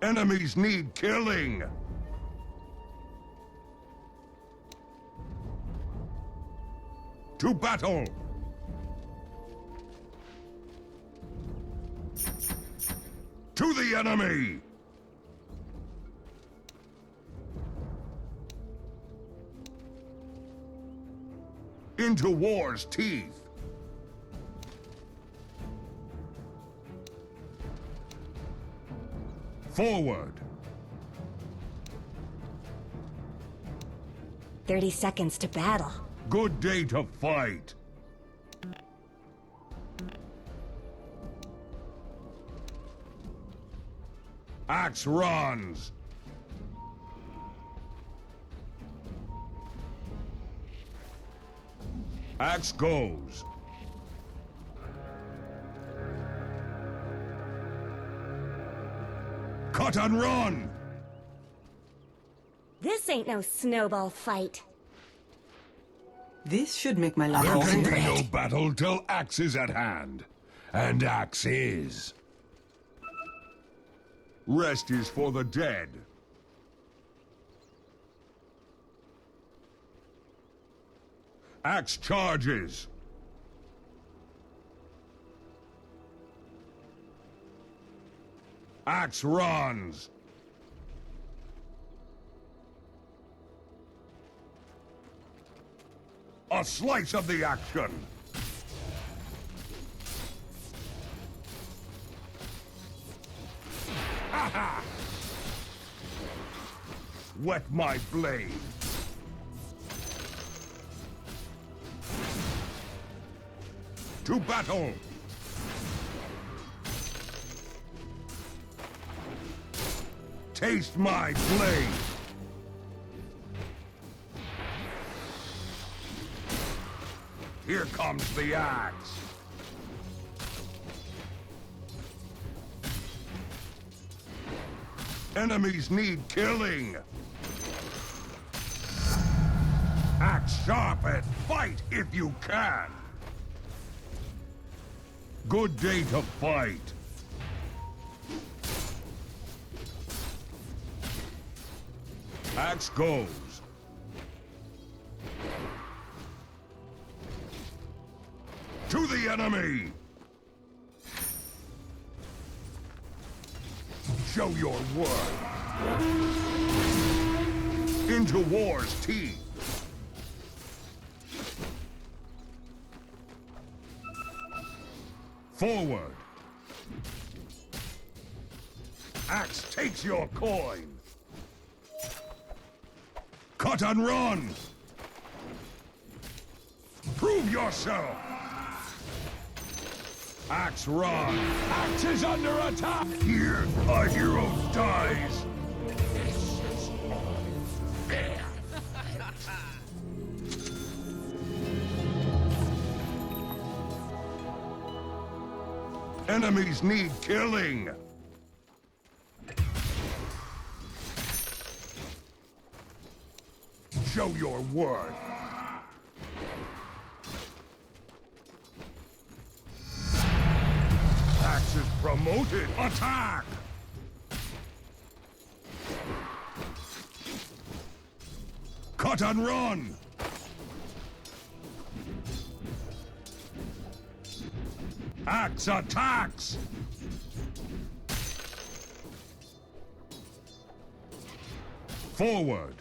Enemies need killing! To battle! To the enemy! Into war's teeth! Forward! 30 seconds to battle. Good day to fight! Axe runs! Axe goes! Cut and run! This ain't no snowball fight. This should make my life There can easier. be no battle till axe is at hand. And axe is. Rest is for the dead. Axe charges. Axe runs. A slice of the action. Ha ha! Wet my blade. To battle! Taste my blade! Here comes the axe! Enemies need killing! Axe sharpened! Fight if you can! Good day to fight! Axe goes! To the enemy! Show your worth! Into war's teeth! Forward! Axe takes your coin! Cut and run! Prove yourself! Axe run! Axe is under attack! Here, a hero dies! This is unfair! Enemies need killing! Show your worth! Axe is promoted! Attack! Cut and run! Axe attacks! Forward!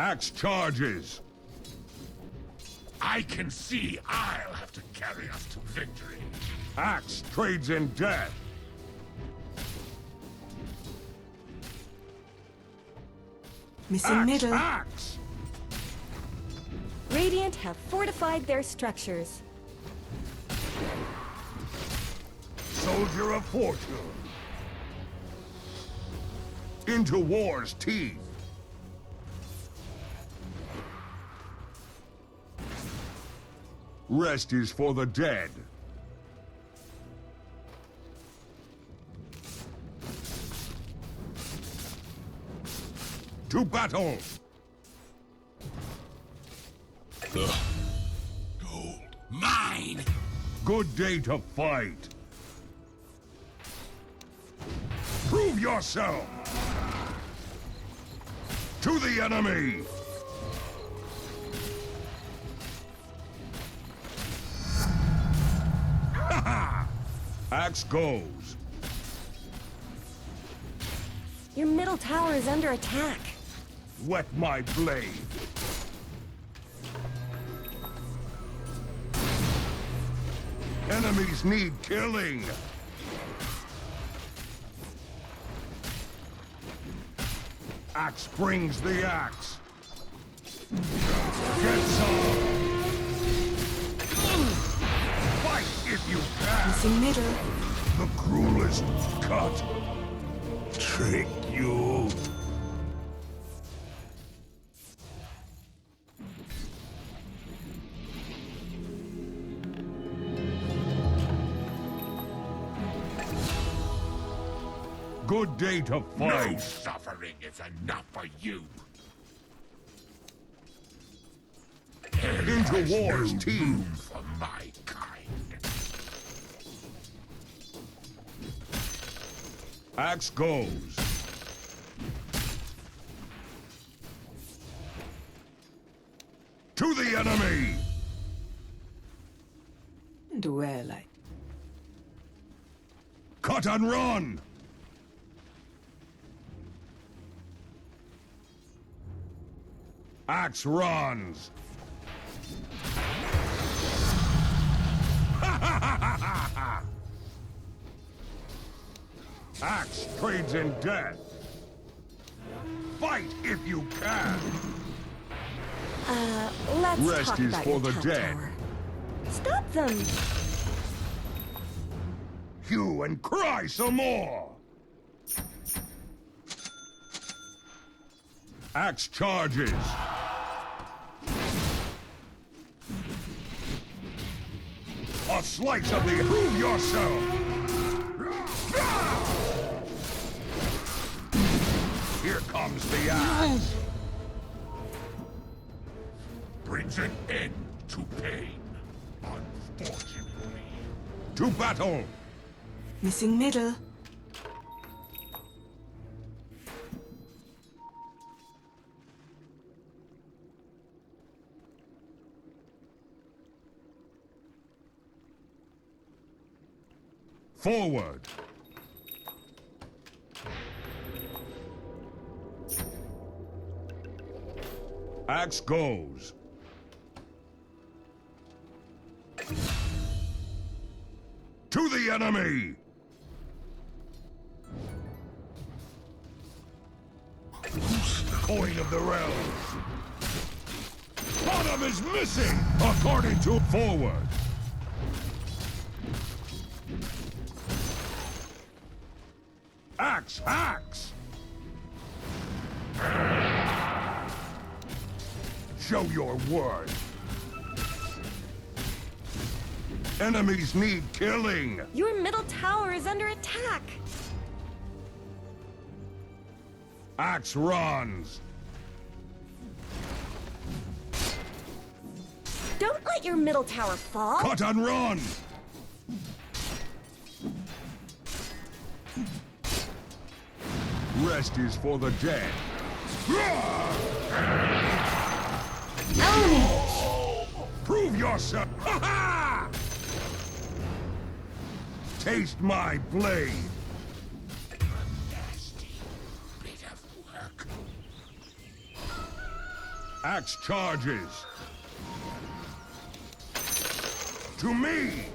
Axe charges! I can see I'll have to carry us to victory. Axe trades in death! Missing Axe! middle. Axe! Radiant have fortified their structures. Soldier of fortune! Into war's teeth! Rest is for the dead. To battle! Gold. Mine! Good day to fight. Prove yourself. To the enemy. Ha ha! Axe goes. Your middle tower is under attack. Wet my blade. Enemies need killing. Axe brings the axe. Get some. Fight if you can. Missing middle. The cruelest cut. Trick you. Good day to fight. No suffering is enough for you. Into There's war's no team. room for my kind. Axe goes. To the enemy. Well, I... Cut and run. Axe runs. Axe trades in death. Fight if you can. Let's Rest talk is about for your the top dead. tower. Stop them! Hue and cry some more. Axe charges. A slice of the... Prove yourself. Here comes the axe. Brings an end to pain. Unfortunately. To battle. Missing middle. Forward. Axe goes. To the enemy! Coin of the realm. Bottom is missing, according to forward. Axe, axe! Show your worth. Enemies need killing. Your middle tower is under attack. Axe runs. Don't let your middle tower fall. Cut and run. Rest is for the dead. Prove yourself. Ha ha! Taste my blade. Nasty bit of work. Axe charges. To me.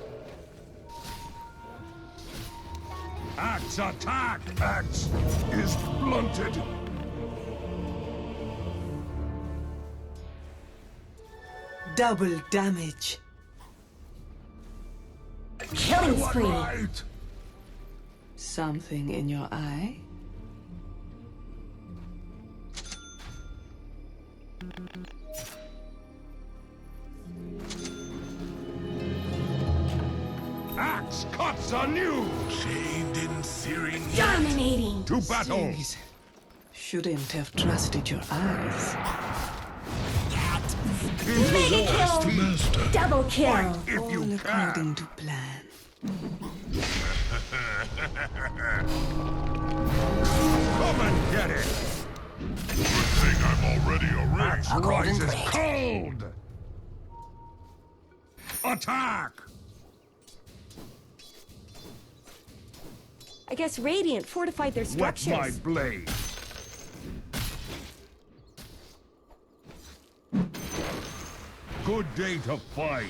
Axe attack. Axe is blunted. Double damage. Killing spree. Right. Something in your eye? Axe cuts anew. Shaved in searing Dominating. To battle. Jeez. Shouldn't have trusted your eyes. that Mega kill! Master. Double kill! Fight if All you according can! to plan. Come and get it! Good thing I'm already a ring. Axe rises cold! Attack! I guess Radiant fortified their Wet structures. my blade! Good day to fight!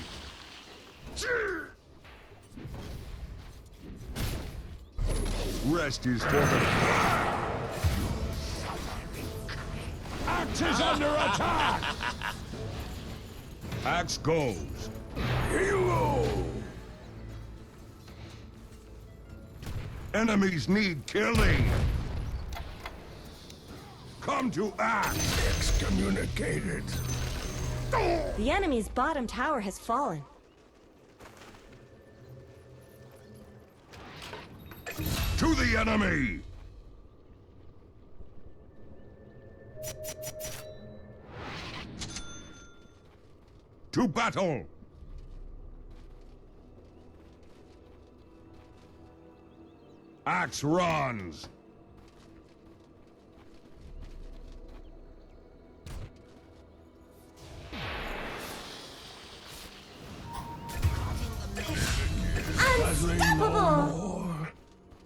Rest is for the... Axe is under attack! Axe goes. Hero! Enemies need killing! Come to axe! Excommunicated! The enemy's bottom tower has fallen. To the enemy! To battle! Axe runs! Unstoppable!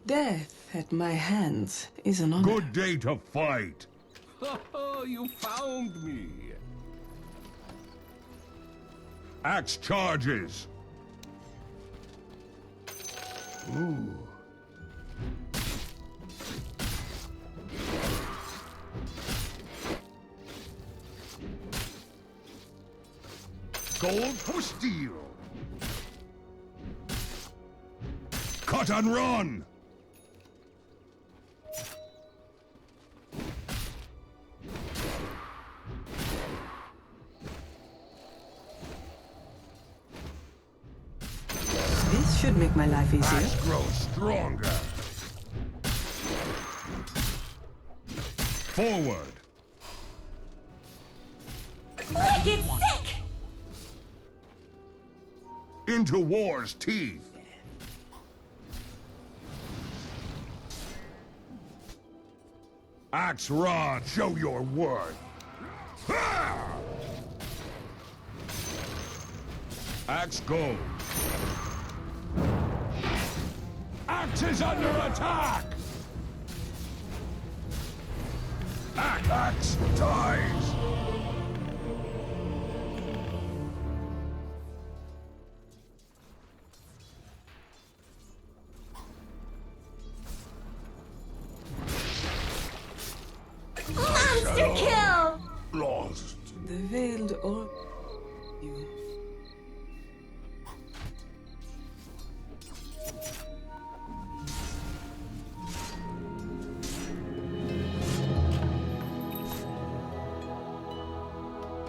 Death at my hands is an honor. Good day to fight! You found me. Axe charges! Ooh. Gold for steel! Cut and run! This should make my life easier. Axe grows stronger! Forward! Wicked sick! Into war's teeth! Axe rod, show your worth! Ha! Axe goes! Axe is under attack! Axe dies! Monster kill! Lost! The veiled orb. You.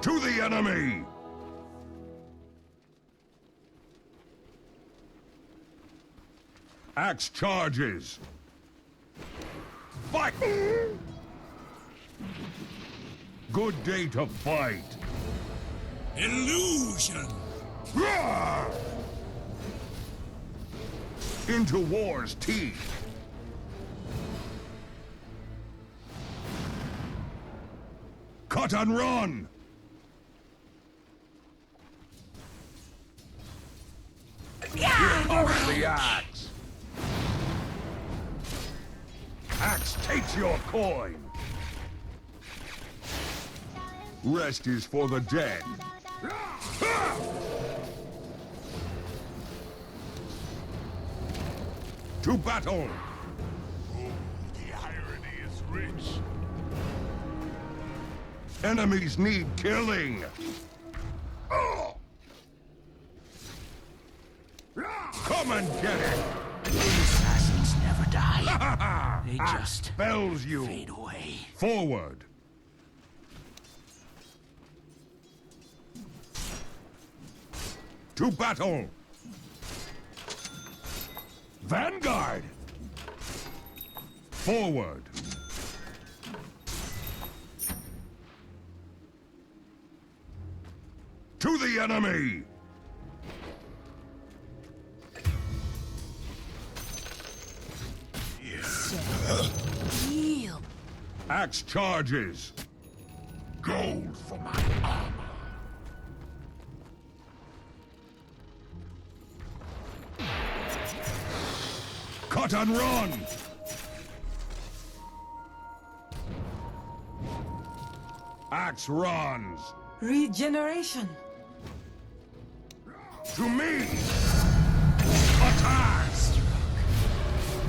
To the enemy! Axe charges! Fight! Good day to fight! Illusion. Roar! Into war's teeth! Cut and run! Here comes the axe! Axe takes your coin! Rest is for the dead! To battle! The irony is rich. Enemies need killing! Oh! Come and get it! Assassins never die. They Axe just fells you! fade away. Forward! To battle! Vanguard! Forward! the enemy! Yield. Axe charges! Gold for my armor. Cut and run! Axe runs! Regeneration. To me! Attack!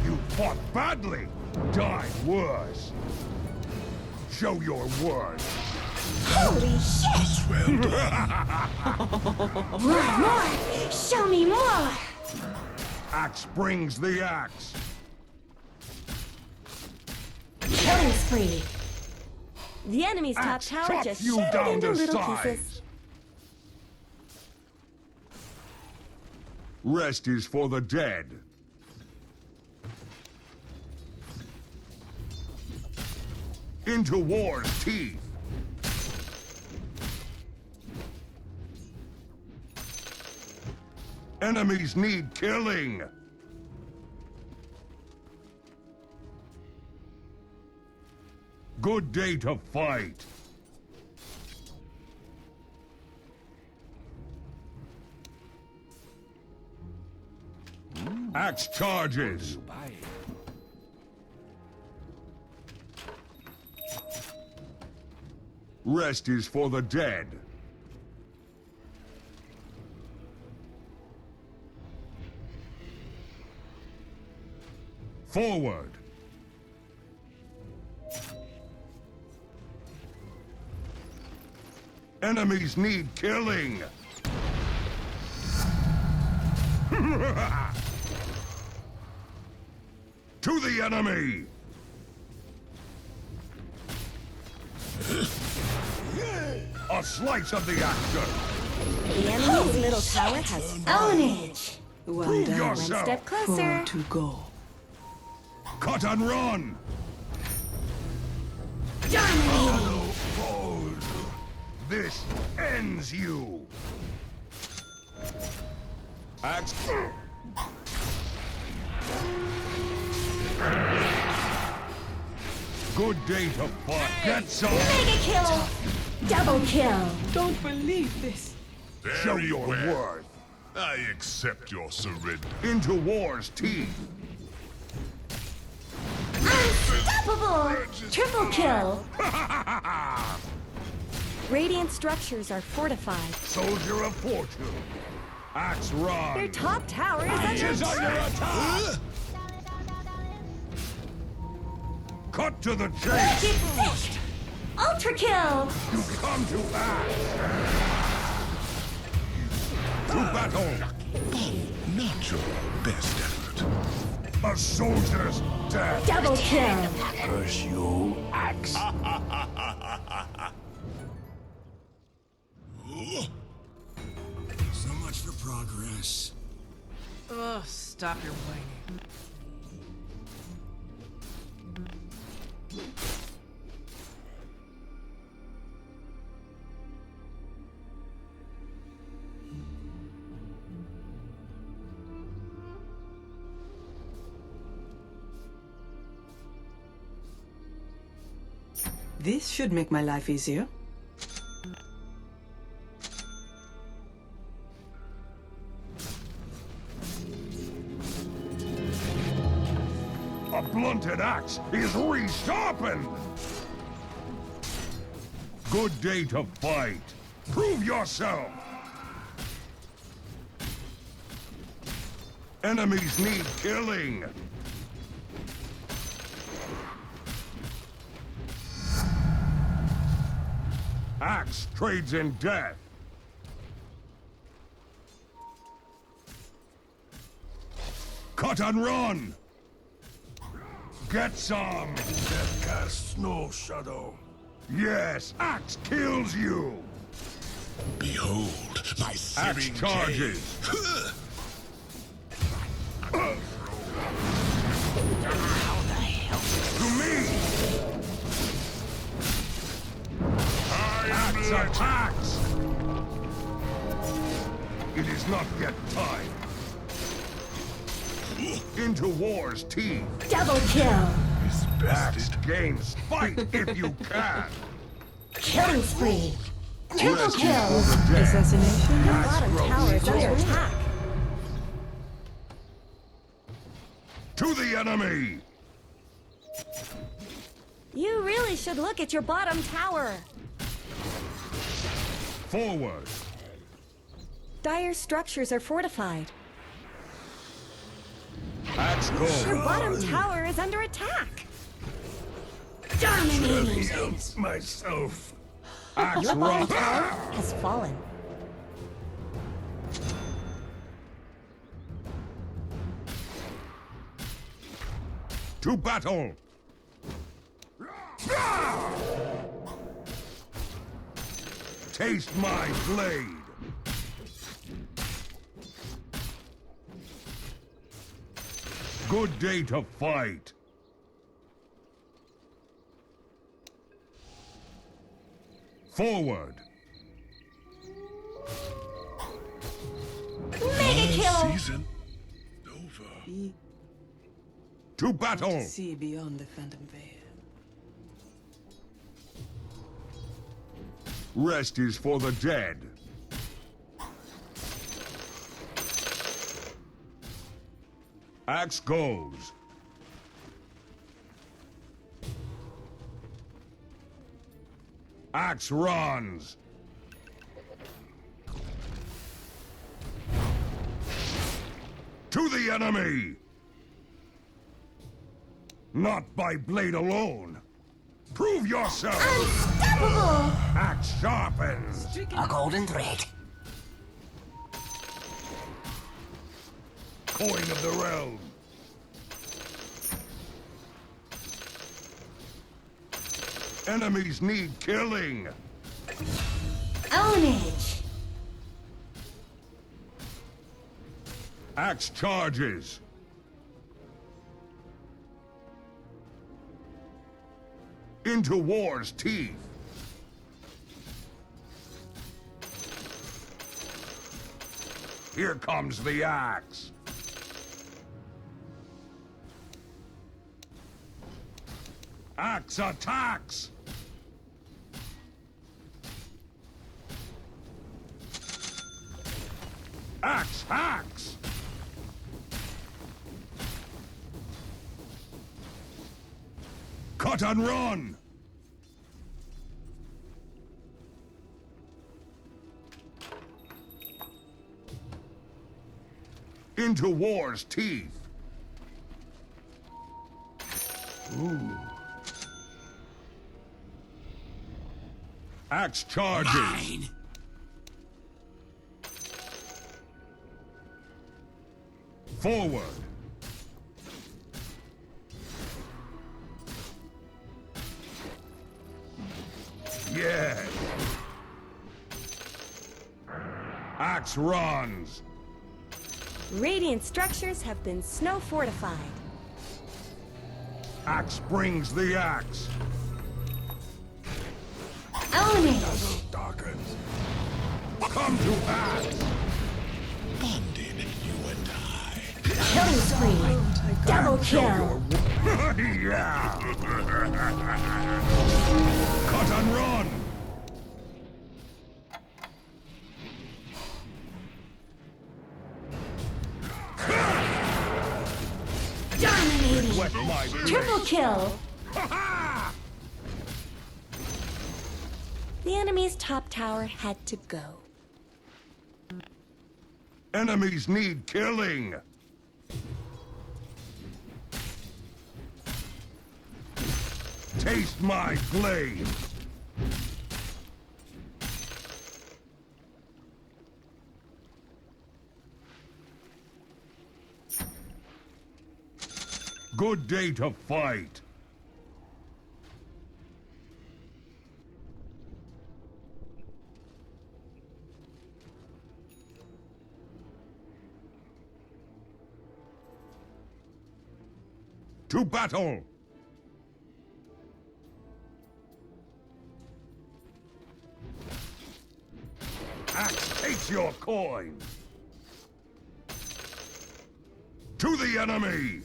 You fought badly, died worse. Show your worth. Holy shit! Well done. More! Show me more! Axe brings the axe. Killing spree. The enemy's top Axe tower chop just you shattered down into to little size. pieces. Rest is for the dead. Into war's teeth. Enemies need killing. Good day to fight. Axe charges. Bye. Rest is for the dead. Forward. Enemies need killing. To the enemy. A slice of the action. The enemy's middle tower has ownage. Well Prove done. One yourself. step Four closer. to go. Cut and run. Dominating. Fold. This ends you. Axe. Good day to fight. Get some. Mega kill. Double kill. Don't believe this. Show Very your well. worth. I accept your surrender. Into war's teeth. Unstoppable. Triple kill. Radiant structures are fortified. Soldier of fortune. Axe run. Your top tower is under Is under attack. attack. Cut to the chase. Get fished. Ultra kill. You come to act. To battle. Not your best effort. A soldier's death. Double kill. Curse you, axe. So much for progress. Oh, stop your whining. This should make my life easier. A blunted axe is resharpened. Good day to fight. Prove yourself. Enemies need killing. Axe trades in death. Cut and run. Get some. Death casts no shadow. Yes, axe kills you. Behold, my Axe searing charges. To me. Axe attacks. It is not yet time. Into war's teeth. Double kill. Axe games. Fight if you can. Killing spree. Triple Rest is kill. for the dead. Assassination? Your bottom tower is under attack. To the enemy. You really should look at your bottom tower. Forward. Dire structures are fortified. Axe Your go. bottom tower is under attack. Dominating. Help myself. Axe Your bottom rock. tower has fallen. To battle. Taste my blade. Good day to fight. Forward. Mega kill. Season over. Be To battle. to see beyond the phantom veil. Rest is for the dead. Axe goes. Axe runs. To the enemy! Not by blade alone. Prove yourself! Unstoppable. Axe sharpens. A golden thread. Coin of the realm. Enemies need killing. Ownage. Axe charges. Into war's teeth. Here comes the axe. Axe attacks. Axe hacks. Cut and run. Into war's teeth. Ooh. Axe charges. Mine. Forward. Yes. Axe runs. Radiant structures have been snow fortified. Axe brings the axe. Ownage. Darkens. Come to axe. Bonded, you and I. Killing spree. Double kill. Yeah. Cut and run. Dominating. Wet my Triple kill. Ha-ha! The enemy's top tower had to go. Enemies need killing. Taste my blade. Good day to fight. To battle! Axe takes your coin! To the enemy!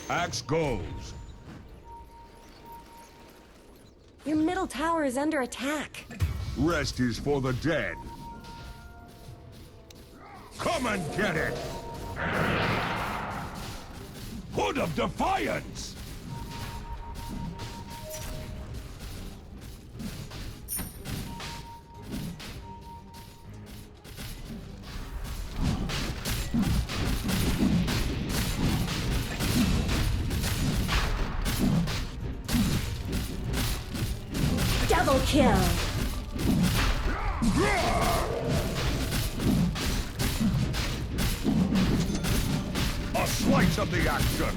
Axe goes. Your middle tower is under attack. Rest is for the dead. Come and get it! Hood of Defiance! Double kill. A slice of the action!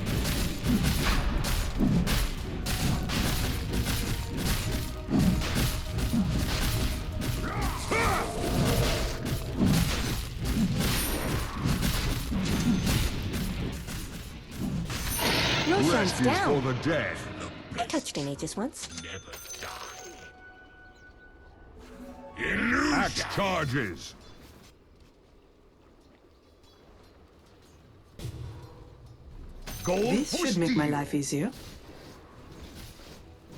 Roshan's Rest is for down. the dead. I touched an Aegis once. Never die. Illusion! Axe charges. Gold This for should make my steel. life easier.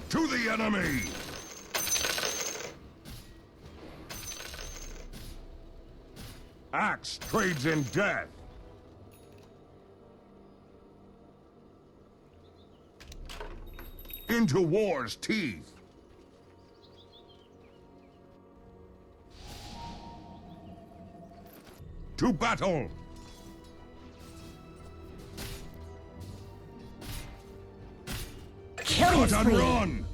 To the enemy! Axe trades in death. Into war's teeth. To battle! Killing Cut and spree. run!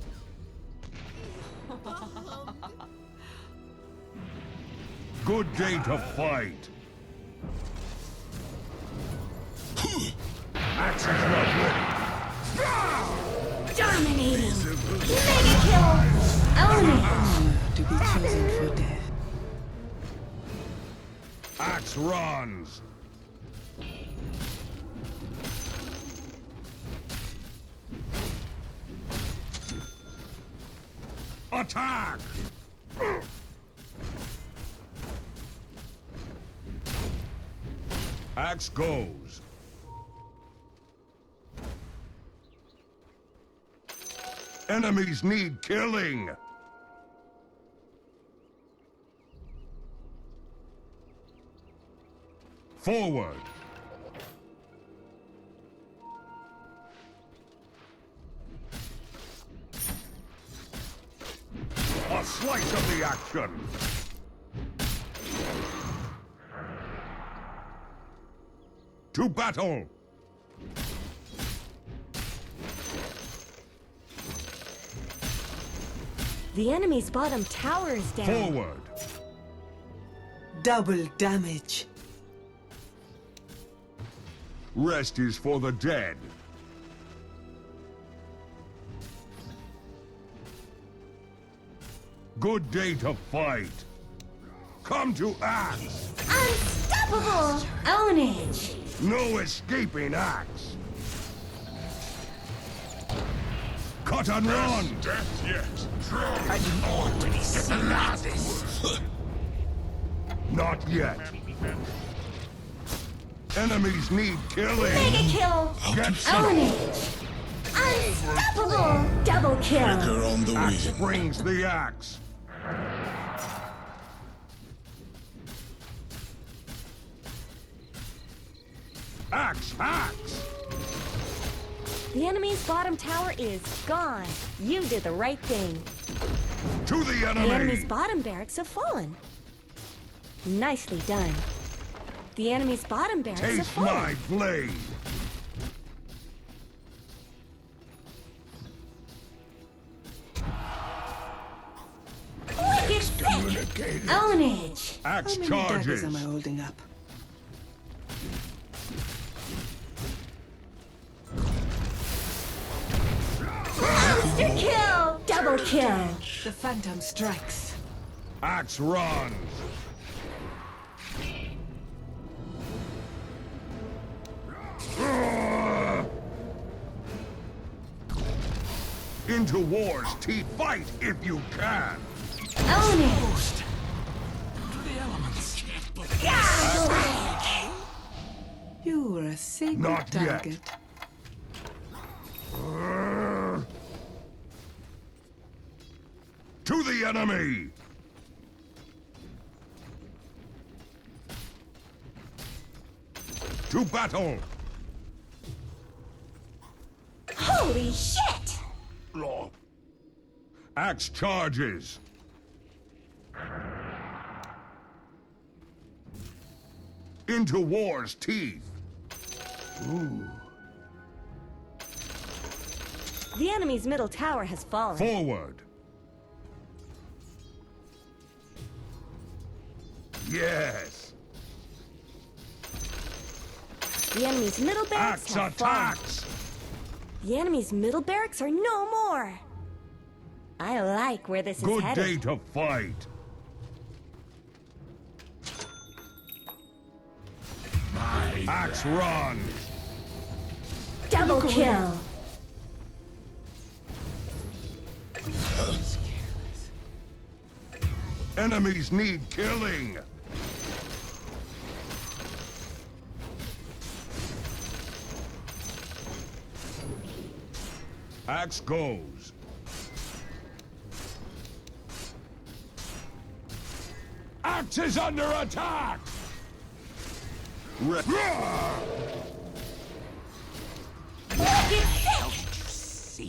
Good day to fight. Axe is not ready. Dominating. Mega kill. Own it. To be chosen for death. Axe runs. Attack! Axe goes. Enemies need killing. Forward. A slice of the action. To battle. The enemy's bottom tower is down. Forward. Double damage. Rest is for the dead. Good day to fight. Come to axe. Unstoppable. Own it. No escaping axe. Cut and run. Death yet. I didn't already see this. Not yet. Enemies need killing. Mega kill. Get Own some. it. Unstoppable. Double kill. Trigger on the Axe wheel. brings the axe. Axe, axe. The enemy's bottom tower is gone. You did the right thing. To the The enemy's enemy. bottom barracks have fallen. Nicely done. The enemy's bottom barracks have Taste fallen. my blade. Wicked sick. Own it. Axe How many charges. daggers am I holding up? Monster kill. Double kill. The phantom strikes. Axe runs. Into war's teeth. Fight if you can. Own it! To the elements. You were a sacred Not yet. target. To the enemy! To battle! Holy shit! Axe charges! Into war's teeth! Ooh. The enemy's middle tower has fallen. Forward! Yes! The enemy's middle barracks Axe have fallen. attacks! The enemy's middle barracks are no more. I like where this is Good headed. day to fight! Axe run! Double kill. Enemies need killing! Axe goes. Axe is under attack!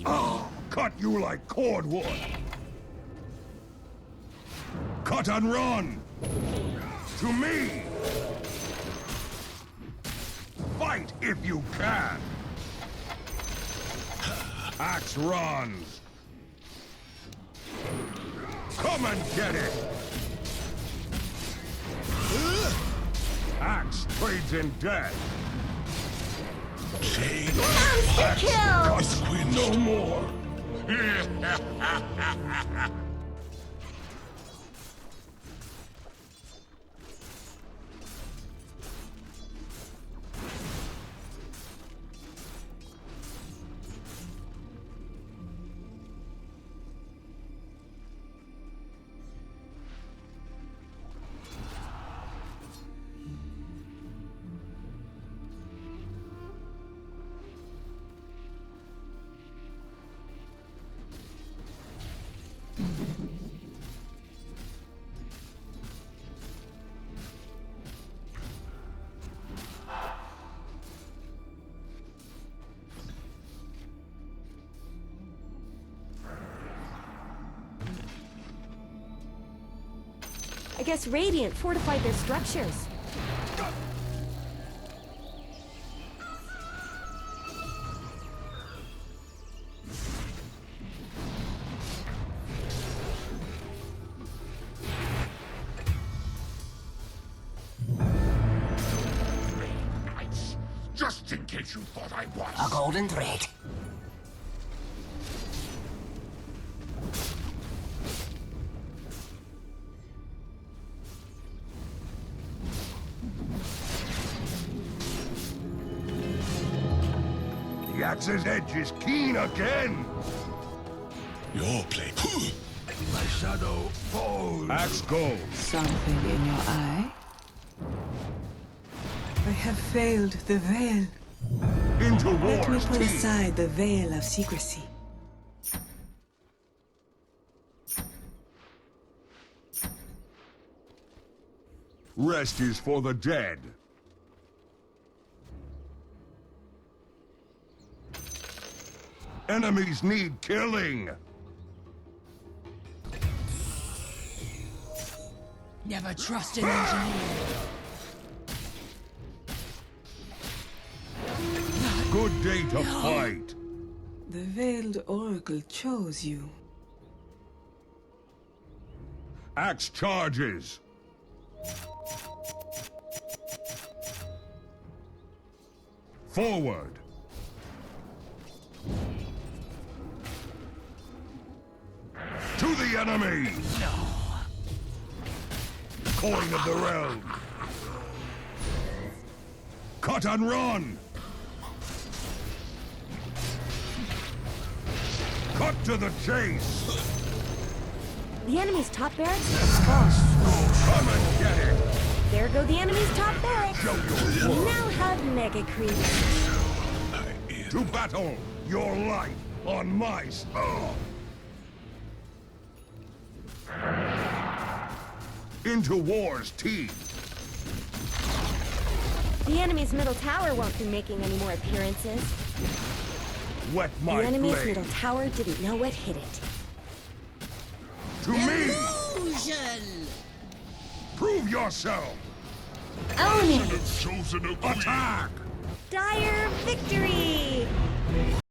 Oh, cut you like cordwood! Cut and run! To me! Fight if you can! Axe runs! Come and get it! Axe trades in death! Monster kill! Cut no more! I guess Radiant fortified their structures. Just in case you thought I was. A golden thread. The axe's edge is keen again! Your play. My shadow falls! Axe goes! Something in your eye? I have failed the veil. Into Let me war's put teeth! aside the veil of secrecy. Rest is for the dead. Enemies need killing! Never trust an engineer. Good day to fight! The veiled oracle chose you. Axe charges! Forward! To the enemy! No! Coin of the realm! Cut and run! Cut to the chase! The enemy's top barracks are false. Come and get it! There go the enemy's top barracks. Show your We worth! now have mega creeps. To battle! Your life on my skull! Into war's teeth! The enemy's middle tower won't be making any more appearances. Wet The my enemy's blade! middle tower didn't know what hit it. To me! Illusion! Prove yourself! Own it! Chosen a queen. Attack! Dire victory!